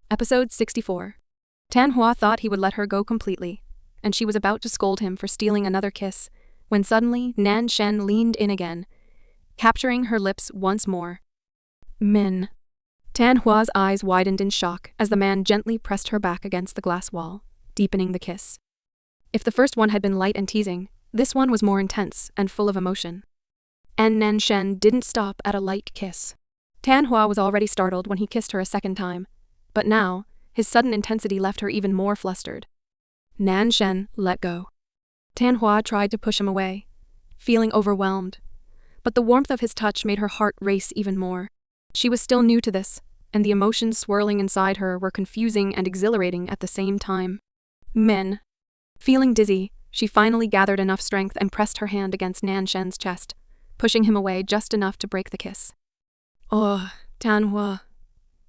Episode 64. Tan Hua thought he would let her go completely, and she was about to scold him for stealing another kiss, when suddenly Nan Shen leaned in again, capturing her lips once more. Min. Tan Hua's eyes widened in shock as the man gently pressed her back against the glass wall, deepening the kiss. If the first one had been light and teasing, this one was more intense and full of emotion. And Nan Shen didn't stop at a light kiss. Tan Hua was already startled when he kissed her a second time, but now, his sudden intensity left her even more flustered. Nan Shen let go. Tan Hua tried to push him away, feeling overwhelmed, but the warmth of his touch made her heart race even more. She was still new to this, and the emotions swirling inside her were confusing and exhilarating at the same time. Min. Feeling dizzy, she finally gathered enough strength and pressed her hand against Nan Shen's chest, pushing him away just enough to break the kiss. Oh, Tan Hua.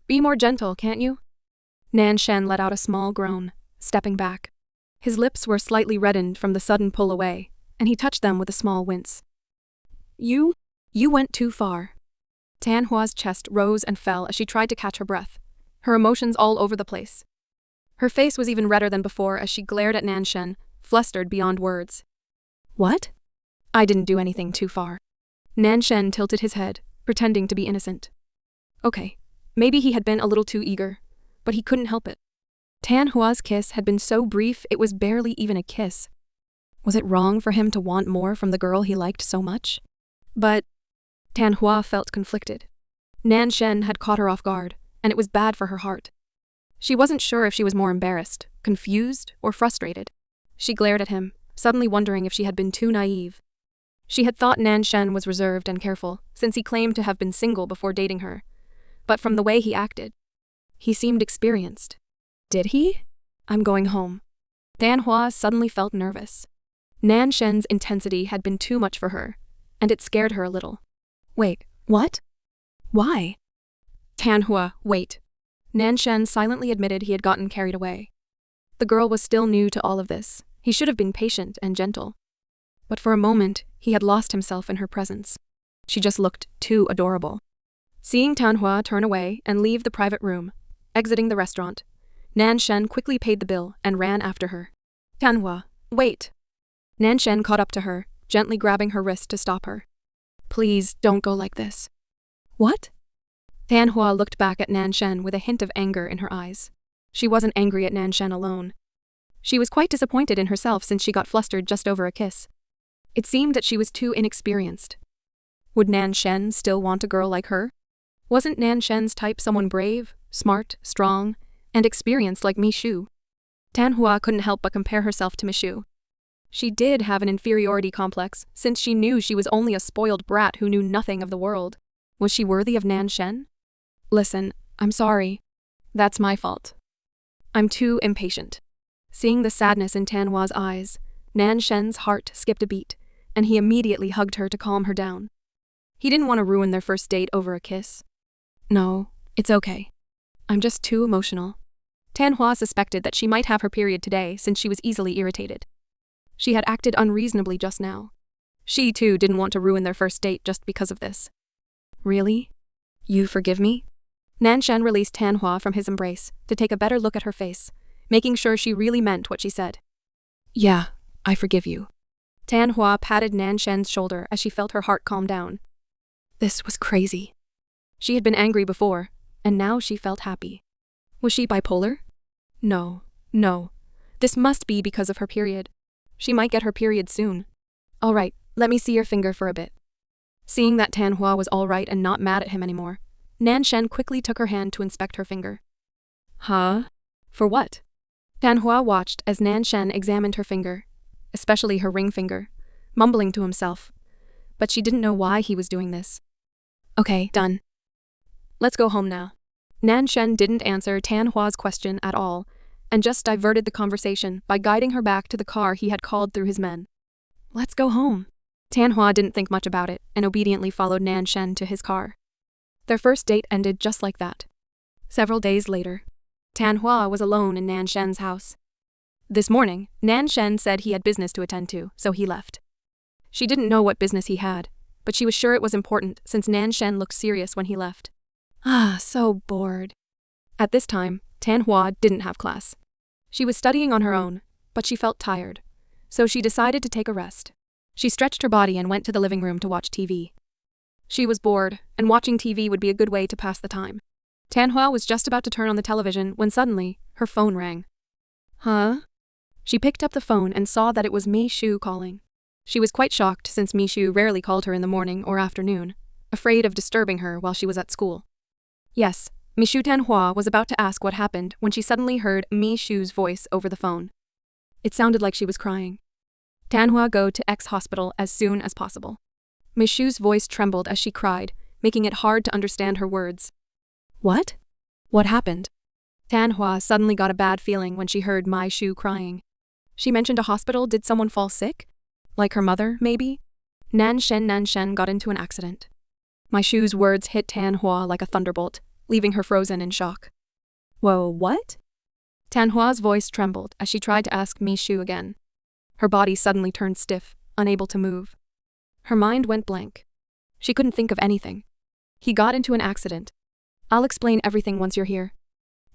Be more gentle, can't you? Nan Shen let out a small groan, stepping back. His lips were slightly reddened from the sudden pull away, and he touched them with a small wince. You went too far. Tan Hua's chest rose and fell as she tried to catch her breath, her emotions all over the place. Her face was even redder than before as she glared at Nan Shen, flustered beyond words. What? I didn't do anything too far. Nan Shen tilted his head, pretending to be innocent. Okay, maybe he had been a little too eager, but he couldn't help it. Tan Hua's kiss had been so brief it was barely even a kiss. Was it wrong for him to want more from the girl he liked so much? But Tan Hua felt conflicted. Nan Shen had caught her off guard, and it was bad for her heart. She wasn't sure if she was more embarrassed, confused, or frustrated. She glared at him, suddenly wondering if she had been too naive. She had thought Nan Shen was reserved and careful, since he claimed to have been single before dating her. But from the way he acted, he seemed experienced. Did he? I'm going home. Tan Hua suddenly felt nervous. Nan Shen's intensity had been too much for her, and it scared her a little. Wait, what? Why? Tan Hua, wait. Nan Shen silently admitted he had gotten carried away. The girl was still new to all of this. He should have been patient and gentle. But for a moment, he had lost himself in her presence. She just looked too adorable. Seeing Tan Hua turn away and leave the private room, exiting the restaurant, Nan Shen quickly paid the bill and ran after her. Tan Hua, wait. Nan Shen caught up to her, gently grabbing her wrist to stop her. Please don't go like this. What? Tan Hua looked back at Nan Shen with a hint of anger in her eyes. She wasn't angry at Nan Shen alone. She was quite disappointed in herself since she got flustered just over a kiss. It seemed that she was too inexperienced. Would Nan Shen still want a girl like her? Wasn't Nan Shen's type someone brave, smart, strong, and experienced like Mi Shu? Tan Hua couldn't help but compare herself to Mi Shu. She did have an inferiority complex, since she knew she was only a spoiled brat who knew nothing of the world. Was she worthy of Nan Shen? Listen, I'm sorry. That's my fault. I'm too impatient. Seeing the sadness in Tan Hua's eyes, Nan Shen's heart skipped a beat, and he immediately hugged her to calm her down. He didn't want to ruin their first date over a kiss. No, it's okay. I'm just too emotional. Tan Hua suspected that she might have her period today since she was easily irritated. She had acted unreasonably just now. She, too, didn't want to ruin their first date just because of this. Really? You forgive me? Nan Shen released Tan Hua from his embrace to take a better look at her face, making sure she really meant what she said. Yeah, I forgive you. Tan Hua patted Nan Shen's shoulder as she felt her heart calm down. This was crazy. She had been angry before, and now she felt happy. Was she bipolar? No. This must be because of her period. She might get her period soon. All right, let me see your finger for a bit. Seeing that Tan Hua was all right and not mad at him anymore, Nan Shen quickly took her hand to inspect her finger. Huh? For what? Tan Hua watched as Nan Shen examined her finger, especially her ring finger, mumbling to himself. But she didn't know why he was doing this. Okay, done. Let's go home now. Nan Shen didn't answer Tan Hua's question at all, and just diverted the conversation by guiding her back to the car he had called through his men. Let's go home. Tan Hua didn't think much about it and obediently followed Nan Shen to his car. Their first date ended just like that. Several days later, Tan Hua was alone in Nan Shen's house. This morning, Nan Shen said he had business to attend to, so he left. She didn't know what business he had, but she was sure it was important since Nan Shen looked serious when he left. So bored. At this time, Tanhua didn't have class. She was studying on her own, but she felt tired, so she decided to take a rest. She stretched her body and went to the living room to watch TV. She was bored, and watching TV would be a good way to pass the time. Tanhua was just about to turn on the television when suddenly, her phone rang. Huh? She picked up the phone and saw that it was Mi Shu calling. She was quite shocked since Mi Shu rarely called her in the morning or afternoon, afraid of disturbing her while she was at school. Yes, Mi Shu. Tanhua was about to ask what happened when she suddenly heard Mi Shu's voice over the phone. It sounded like she was crying. Tanhua, go to X hospital as soon as possible. Mi Shu's voice trembled as she cried, making it hard to understand her words. What? What happened? Tanhua suddenly got a bad feeling when she heard Mi Shu crying. She mentioned a hospital. Did someone fall sick? Like her mother, maybe? Nan Shen got into an accident. Mi Shu's words hit Tanhua like a thunderbolt, leaving her frozen in shock. Whoa, what? Tanhua's voice trembled as she tried to ask Mi Shu again. Her body suddenly turned stiff, unable to move. Her mind went blank. She couldn't think of anything. He got into an accident. I'll explain everything once you're here.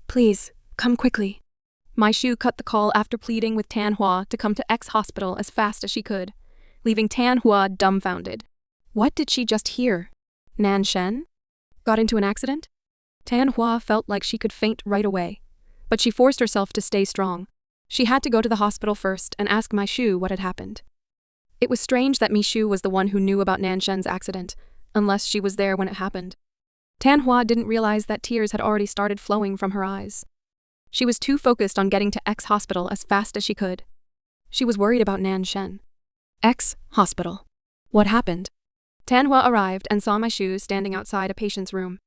Please, come quickly. Mi Shu cut the call after pleading with Tanhua to come to X hospital as fast as she could, leaving Tanhua dumbfounded. What did she just hear? Nan Shen? Got into an accident? Tanhua felt like she could faint right away, but she forced herself to stay strong. She had to go to the hospital first and ask Mi Shu what had happened. It was strange that Mi Shu was the one who knew about Nan Shen's accident, unless she was there when it happened. Tanhua didn't realize that tears had already started flowing from her eyes. She was too focused on getting to X hospital as fast as she could. She was worried about Nan Shen. X hospital. What happened? Tanhua arrived and saw Mi Shu standing outside a patient's room.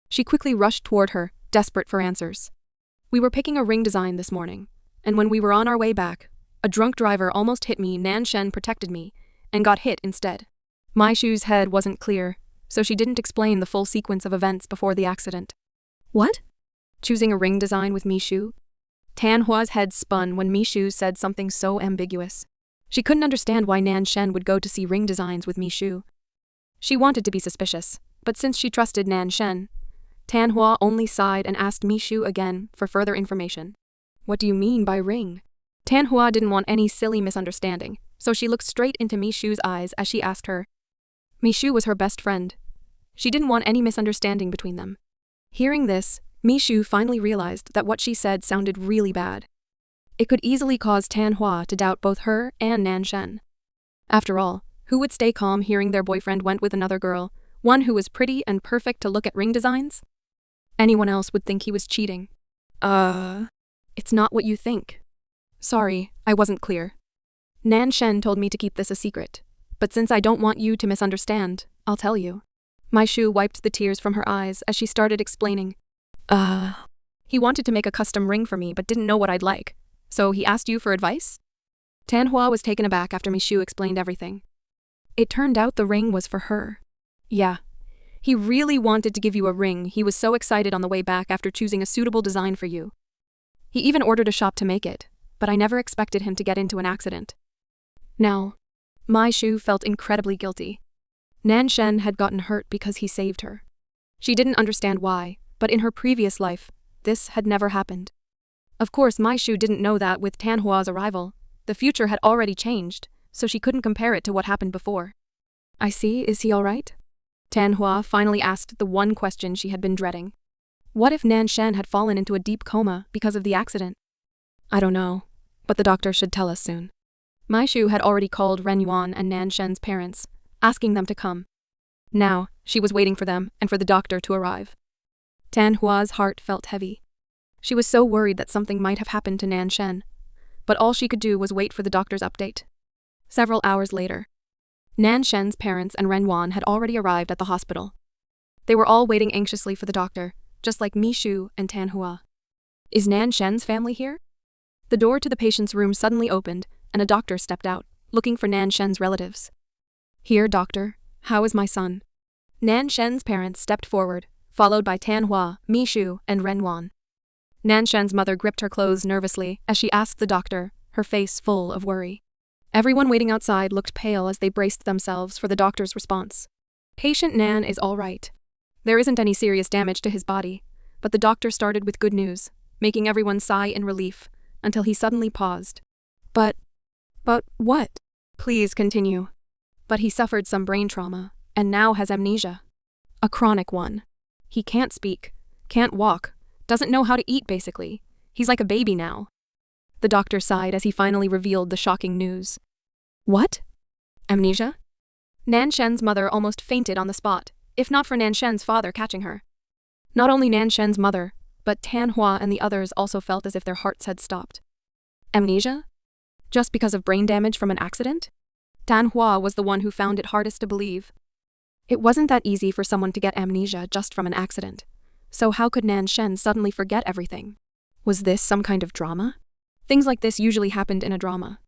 She quickly rushed toward her, desperate for answers. We were picking a ring design this morning, and when we were on our way back, a drunk driver almost hit me. Nan Shen protected me, and got hit instead. Mi Shu's head wasn't clear, so she didn't explain the full sequence of events before the accident. What? Choosing a ring design with Mi Shu? Tanhua's head spun when Mi Shu said something so ambiguous. She couldn't understand why Nan Shen would go to see ring designs with Mi Shu. She wanted to be suspicious, but since she trusted Nan Shen, Tanhua only sighed and asked Mi Shu again for further information. What do you mean by ring? Tanhua didn't want any silly misunderstanding, so she looked straight into Mi Shu's eyes as she asked her. Mi Shu was her best friend. She didn't want any misunderstanding between them. Hearing this, Mi Shu finally realized that what she said sounded really bad. It could easily cause Tanhua to doubt both her and Nan Shen. After all, who would stay calm hearing their boyfriend went with another girl, one who was pretty and perfect to look at ring designs? Anyone else would think he was cheating. It's not what you think. Sorry, I wasn't clear. Nan Shen told me to keep this a secret, but since I don't want you to misunderstand, I'll tell you. Mi Shu wiped the tears from her eyes as she started explaining. He wanted to make a custom ring for me but didn't know what I'd like, so he asked you for advice? Tanhua was taken aback after Mi Shu explained everything. It turned out the ring was for her. Yeah. He really wanted to give you a ring. He was so excited on the way back after choosing a suitable design for you. He even ordered a shop to make it, but I never expected him to get into an accident. Now, Mi Shu felt incredibly guilty. Nan Shen had gotten hurt because he saved her. She didn't understand why, but in her previous life, this had never happened. Of course, Mi Shu didn't know that with Tanhua's arrival, the future had already changed, so she couldn't compare it to what happened before. I see, is he all right? Tanhua finally asked the one question she had been dreading. What if Nan Shen had fallen into a deep coma because of the accident? I don't know, but the doctor should tell us soon. Mi Shu had already called Ren Yuan and Nan Shen's parents, asking them to come. Now, she was waiting for them and for the doctor to arrive. Tanhua's heart felt heavy. She was so worried that something might have happened to Nan Shen, but all she could do was wait for the doctor's update. Several hours later, Nan Shen's parents and Ren Yuan had already arrived at the hospital. They were all waiting anxiously for the doctor, just like Mi Shu and Tanhua. Is Nan Shen's family here? The door to the patient's room suddenly opened, and a doctor stepped out, looking for Nan Shen's relatives. Here, doctor. How is my son? Nan Shen's parents stepped forward, followed by Tanhua, Mi Shu, and Ren Yuan. Nan Shen's mother gripped her clothes nervously as she asked the doctor, her face full of worry. Everyone waiting outside looked pale as they braced themselves for the doctor's response. Patient Nan is all right. There isn't any serious damage to his body, but the doctor started with good news. making everyone sigh in relief, until he suddenly paused. But what? Please continue. But he suffered some brain trauma, and now has amnesia. A chronic one. He can't speak, can't walk, doesn't know how to eat basically. He's like a baby now. The doctor sighed as he finally revealed the shocking news. What? Amnesia? Nan Shen's mother almost fainted on the spot, if not for Nan Shen's father catching her. Not only Nan Shen's mother, but Tan Hua and the others also felt as if their hearts had stopped. Amnesia? Just because of brain damage from an accident? Tan Hua was the one who found it hardest to believe. It wasn't that easy for someone to get amnesia just from an accident. So how could Nan Shen suddenly forget everything? Was this some kind of drama? Things like this usually happened in a drama.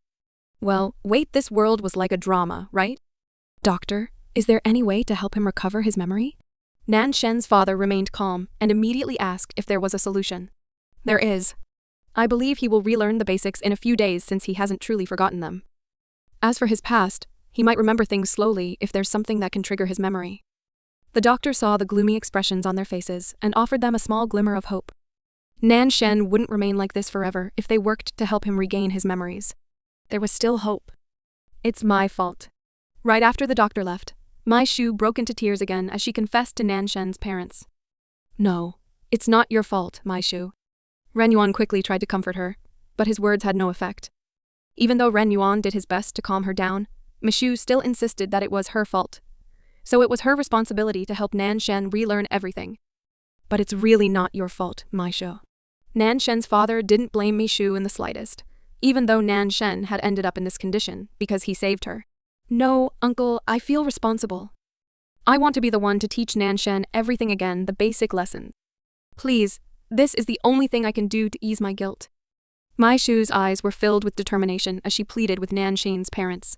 Well, wait, this world was like a drama, right? Doctor, is there any way to help him recover his memory? Nan Shen's father remained calm and immediately asked if there was a solution. There is. I believe he will relearn the basics in a few days since he hasn't truly forgotten them. As for his past, he might remember things slowly if there's something that can trigger his memory. The doctor saw the gloomy expressions on their faces and offered them a small glimmer of hope. Nan Shen wouldn't remain like this forever if they worked to help him regain his memories. There was still hope. It's my fault. Right after the doctor left, Mai Shu broke into tears again as she confessed to Nan Shen's parents. No, it's not your fault, Mai Shu. Ren Yuan quickly tried to comfort her, but his words had no effect. Even though Ren Yuan did his best to calm her down, Mi Shu still insisted that it was her fault. So it was her responsibility to help Nan Shen relearn everything. But it's really not your fault, Mai Shu. Nan Shen's father didn't blame Mi Shu in the slightest, even though Nan Shen had ended up in this condition because he saved her. No, uncle, I feel responsible. I want to be the one to teach Nan Shen everything again, the basic lessons. Please, this is the only thing I can do to ease my guilt. Mai Shu's eyes were filled with determination as she pleaded with Nan Shen's parents.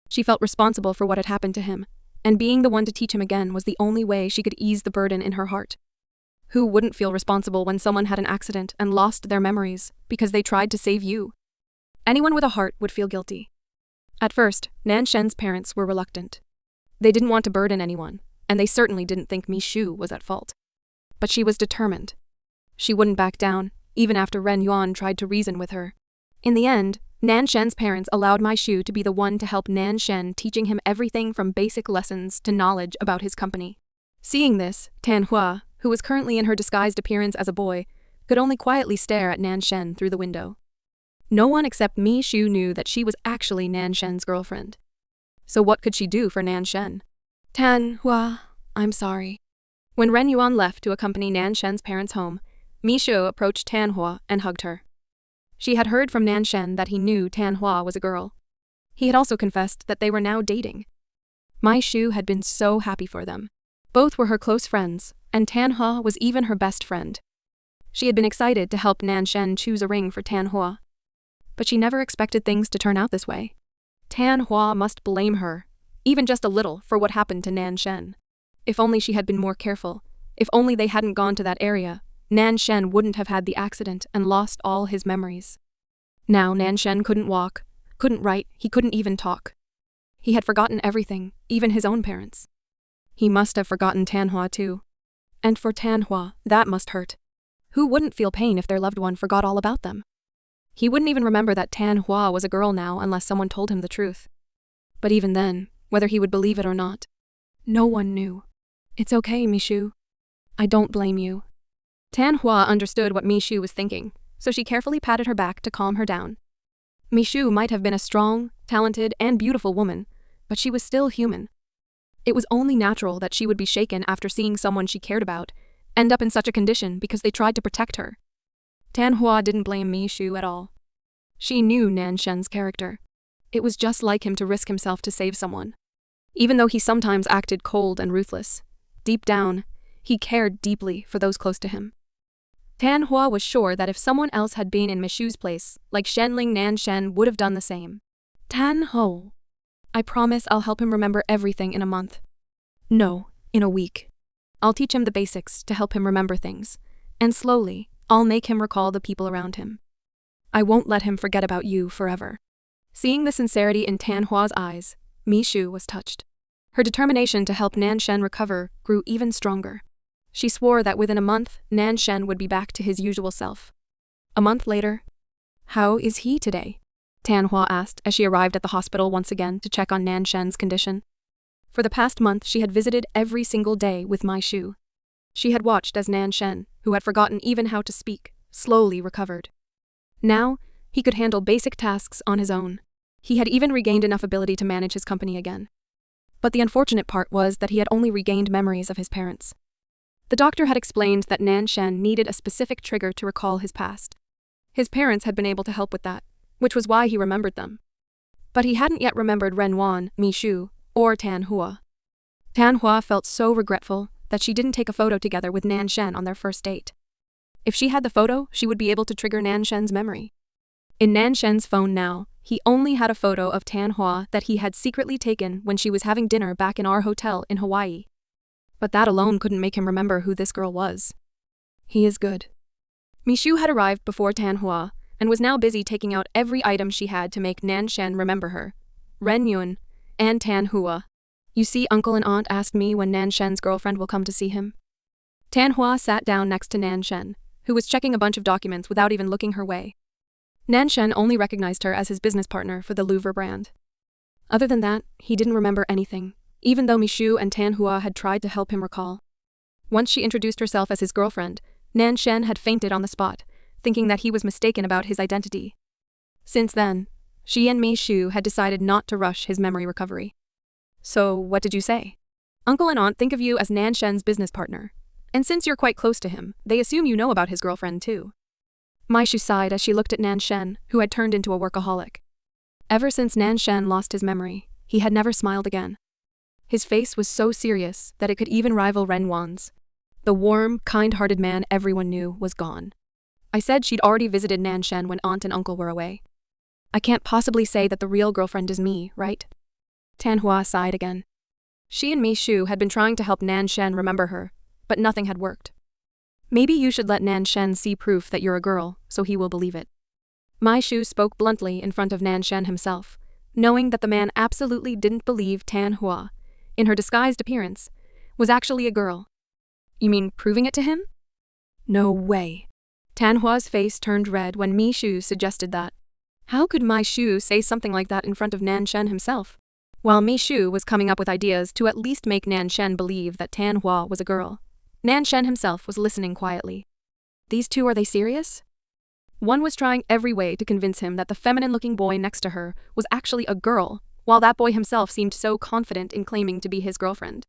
She felt responsible for what had happened to him, and being the one to teach him again was the only way she could ease the burden in her heart. Who wouldn't feel responsible when someone had an accident and lost their memories because they tried to save you? Anyone with a heart would feel guilty. At first, Nan Shen's parents were reluctant. They didn't want to burden anyone, and they certainly didn't think Mi Shu was at fault. But she was determined. She wouldn't back down, even after Ren Yuan tried to reason with her. In the end, Nan Shen's parents allowed Mai Shu to be the one to help Nan Shen, teaching him everything from basic lessons to knowledge about his company. Seeing this, Tan Hua, who was currently in her disguised appearance as a boy, could only quietly stare at Nan Shen through the window. No one except Mi Shu knew that she was actually Nan Shen's girlfriend. So what could she do for Nan Shen? Tan Hua, I'm sorry. When Ren Yuan left to accompany Nan Shen's parents home, Mi Shu approached Tan Hua and hugged her. She had heard from Nan Shen that he knew Tan Hua was a girl. He had also confessed that they were now dating. Mai Shu had been so happy for them. Both were her close friends, and Tan Hua was even her best friend. She had been excited to help Nan Shen choose a ring for Tan Hua. But she never expected things to turn out this way. Tan Hua must blame her, even just a little, for what happened to Nan Shen. If only she had been more careful, if only they hadn't gone to that area, Nan Shen wouldn't have had the accident and lost all his memories. Now Nan Shen couldn't walk, couldn't write, he couldn't even talk. He had forgotten everything, even his own parents. He must have forgotten Tan Hua too. And for Tan Hua, that must hurt. Who wouldn't feel pain if their loved one forgot all about them? He wouldn't even remember that Tan Hua was a girl now unless someone told him the truth. But even then, whether he would believe it or not, no one knew. It's okay, Mi Shu. I don't blame you. Tan Hua understood what Mi Shu was thinking, so she carefully patted her back to calm her down. Mi Shu might have been a strong, talented, and beautiful woman, but she was still human. It was only natural that she would be shaken after seeing someone she cared about end up in such a condition because they tried to protect her. Tan Hua didn't blame Mi Shu at all. She knew Nan Shen's character. It was just like him to risk himself to save someone. Even though he sometimes acted cold and ruthless, deep down, he cared deeply for those close to him. Tan Hua was sure that if someone else had been in Mi Shu's place, like Shenling, Nan Shen would have done the same. Tan Ho. I promise I'll help him remember everything in a month. No, in a week. I'll teach him the basics to help him remember things, and slowly, I'll make him recall the people around him. I won't let him forget about you forever. Seeing the sincerity in Tan Hua's eyes, Mi Shu was touched. Her determination to help Nan Shen recover grew even stronger. She swore that within a month, Nan Shen would be back to his usual self. A month later. How is he today? Tanhua asked as she arrived at the hospital once again to check on Nan Shen's condition. For the past month she had visited every single day with Mai Shu. She had watched as Nan Shen, who had forgotten even how to speak, slowly recovered. Now, he could handle basic tasks on his own. He had even regained enough ability to manage his company again. But the unfortunate part was that he had only regained memories of his parents. The doctor had explained that Nan Shen needed a specific trigger to recall his past. His parents had been able to help with that, which was why he remembered them. But he hadn't yet remembered Ren Wan, Mi Shu, or Tan Hua. Tan Hua felt so regretful that she didn't take a photo together with Nan Shen on their first date. If she had the photo, she would be able to trigger Nan Shen's memory. In Nan Shen's phone now, he only had a photo of Tan Hua that he had secretly taken when she was having dinner back in our hotel in Hawaii. But that alone couldn't make him remember who this girl was. He is good. Mi Shu had arrived before Tan Hua and was now busy taking out every item she had to make Nan Shen remember her. Ren Yun and Tan Hua. You see, uncle and aunt asked me when Nan Shen's girlfriend will come to see him. Tan Hua sat down next to Nan Shen, who was checking a bunch of documents without even looking her way. Nan Shen only recognized her as his business partner for the Louvre brand. Other than that, he didn't remember anything, even though Mi Shu and Tan Hua had tried to help him recall. Once she introduced herself as his girlfriend, Nan Shen had fainted on the spot, thinking that he was mistaken about his identity. Since then, she and Mi Shu had decided not to rush his memory recovery. So, what did you say? Uncle and aunt think of you as Nan Shen's business partner. And since you're quite close to him, they assume you know about his girlfriend too. Mai Shu sighed as she looked at Nan Shen, who had turned into a workaholic. Ever since Nan Shen lost his memory, he had never smiled again. His face was so serious that it could even rival Ren Wan's. The warm, kind-hearted man everyone knew was gone. I said she'd already visited Nan Shen when aunt and uncle were away. I can't possibly say that the real girlfriend is me, right? Tan Hua sighed again. She and Mi Shu had been trying to help Nan Shen remember her, but nothing had worked. Maybe you should let Nan Shen see proof that you're a girl, so he will believe it. Mai Shu spoke bluntly in front of Nan Shen himself, knowing that the man absolutely didn't believe Tan Hua, in her disguised appearance, was actually a girl. You mean proving it to him? No way. Tan Hua's face turned red when Mi Shu suggested that. How could Mai Shu say something like that in front of Nan Shen himself? While Mi Shu was coming up with ideas to at least make Nan Shen believe that Tan Hua was a girl, Nan Shen himself was listening quietly. These two, are they serious? One was trying every way to convince him that the feminine-looking boy next to her was actually a girl, while that boy himself seemed so confident in claiming to be his girlfriend.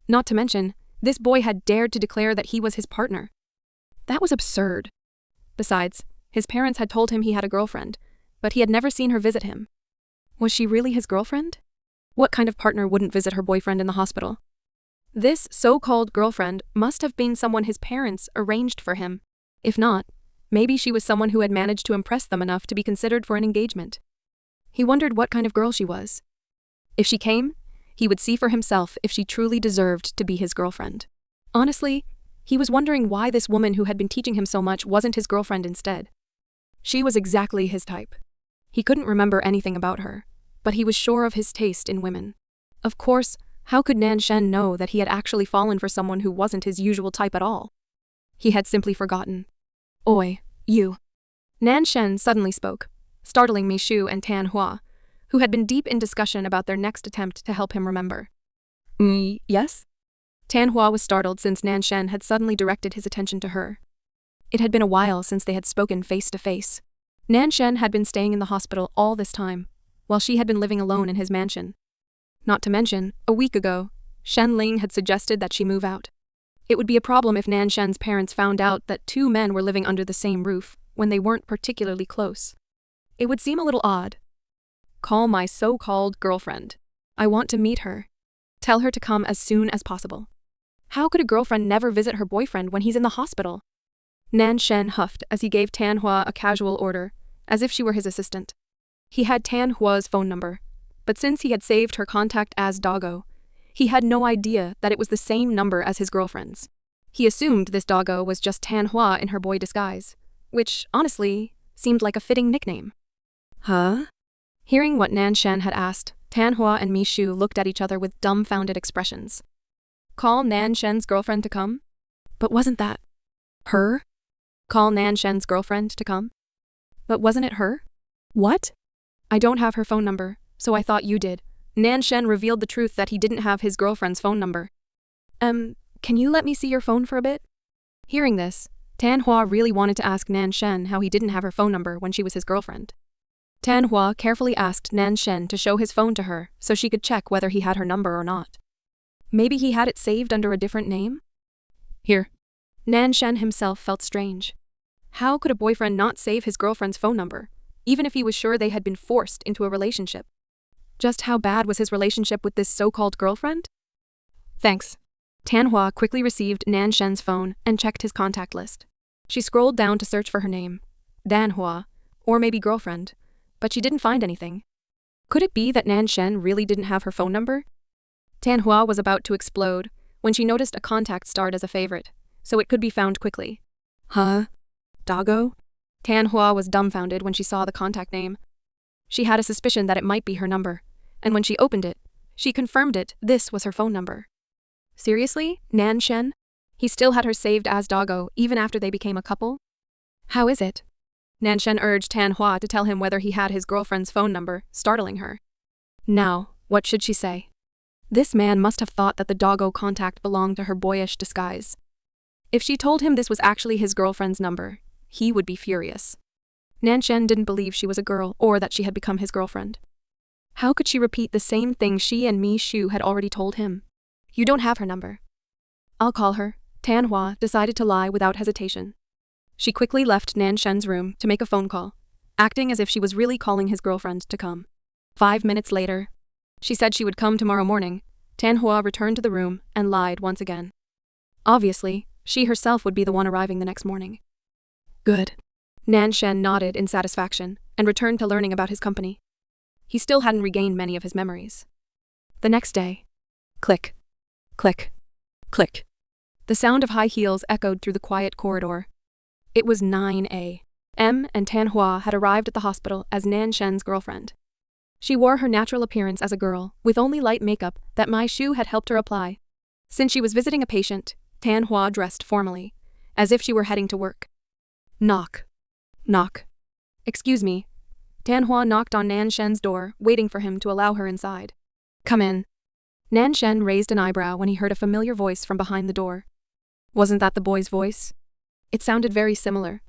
Not to mention, this boy had dared to declare that he was his partner. That was absurd. Besides, his parents had told him he had a girlfriend, but he had never seen her visit him. Was she really his girlfriend? What kind of partner wouldn't visit her boyfriend in the hospital? This so-called girlfriend must have been someone his parents arranged for him. If not, maybe she was someone who had managed to impress them enough to be considered for an engagement. He wondered what kind of girl she was. If she came, he would see for himself if she truly deserved to be his girlfriend. Honestly, he was wondering why this woman who had been teaching him so much wasn't his girlfriend instead. She was exactly his type. He couldn't remember anything about her, but he was sure of his taste in women. Of course, how could Nan Shen know that he had actually fallen for someone who wasn't his usual type at all? He had simply forgotten. Oi, you. Nan Shen suddenly spoke, startling Mi Shu and Tan Hua, who had been deep in discussion about their next attempt to help him remember. Yes? Tan Hua was startled since Nan Shen had suddenly directed his attention to her. It had been a while since they had spoken face to face. Nan Shen had been staying in the hospital all this time, while she had been living alone in his mansion. Not to mention, a week ago, Shen Ling had suggested that she move out. It would be a problem if Nan Shen's parents found out that two men were living under the same roof when they weren't particularly close. It would seem a little odd. Call my so-called girlfriend. I want to meet her. Tell her to come as soon as possible. How could a girlfriend never visit her boyfriend when he's in the hospital? Nan Shen huffed as he gave Tan Hua a casual order, as if she were his assistant. He had Tan Hua's phone number, but since he had saved her contact as Doggo, he had no idea that it was the same number as his girlfriend's. He assumed this Doggo was just Tan Hua in her boy disguise, which, honestly, seemed like a fitting nickname. Huh? Hearing what Nan Shen had asked, Tan Hua and Mi Shu looked at each other with dumbfounded expressions. Call Nan Shen's girlfriend to come? But wasn't that her? Call Nan Shen's girlfriend to come? But wasn't it her? What? I don't have her phone number, so I thought you did. Nan Shen revealed the truth that he didn't have his girlfriend's phone number. Can you let me see your phone for a bit? Hearing this, Tan Hua really wanted to ask Nan Shen how he didn't have her phone number when she was his girlfriend. Tan Hua carefully asked Nan Shen to show his phone to her so she could check whether he had her number or not. Maybe he had it saved under a different name? Here. Nan Shen himself felt strange. How could a boyfriend not save his girlfriend's phone number, even if he was sure they had been forced into a relationship? Just how bad was his relationship with this so-called girlfriend? Thanks. Tan Hua quickly received Nan Shen's phone and checked his contact list. She scrolled down to search for her name, Dan Hua, or maybe girlfriend, but she didn't find anything. Could it be that Nan Shen really didn't have her phone number? Tan Hua was about to explode when she noticed a contact starred as a favorite, so it could be found quickly. Huh? Doggo? Tan Hua was dumbfounded when she saw the contact name. She had a suspicion that it might be her number, and when she opened it, she confirmed this was her phone number. Seriously, Nan Shen? He still had her saved as Doggo even after they became a couple? How is it? Nan Shen urged Tan Hua to tell him whether he had his girlfriend's phone number, startling her. Now, what should she say? This man must have thought that the Doggo contact belonged to her boyish disguise. If she told him this was actually his girlfriend's number, he would be furious. Nan Shen didn't believe she was a girl or that she had become his girlfriend. How could she repeat the same thing she and Mi Shu had already told him? You don't have her number. I'll call her. Tan Hua decided to lie without hesitation. She quickly left Nan Shen's room to make a phone call, acting as if she was really calling his girlfriend to come. 5 minutes later, she said she would come tomorrow morning. Tan Hua returned to the room and lied once again. Obviously, she herself would be the one arriving the next morning. Good. Nan Shen nodded in satisfaction and returned to learning about his company. He still hadn't regained many of his memories. The next day. Click. Click. Click. The sound of high heels echoed through the quiet corridor. It was 9 a.m. and Tan Hua had arrived at the hospital as Nan Shen's girlfriend. She wore her natural appearance as a girl, with only light makeup that Mi Shu had helped her apply. Since she was visiting a patient, Tan Hua dressed formally, as if she were heading to work. Knock. Knock. Excuse me. Tan Hua knocked on Nan Shen's door, waiting for him to allow her inside. Come in. Nan Shen raised an eyebrow when he heard a familiar voice from behind the door. Wasn't that the boy's voice? It sounded very similar,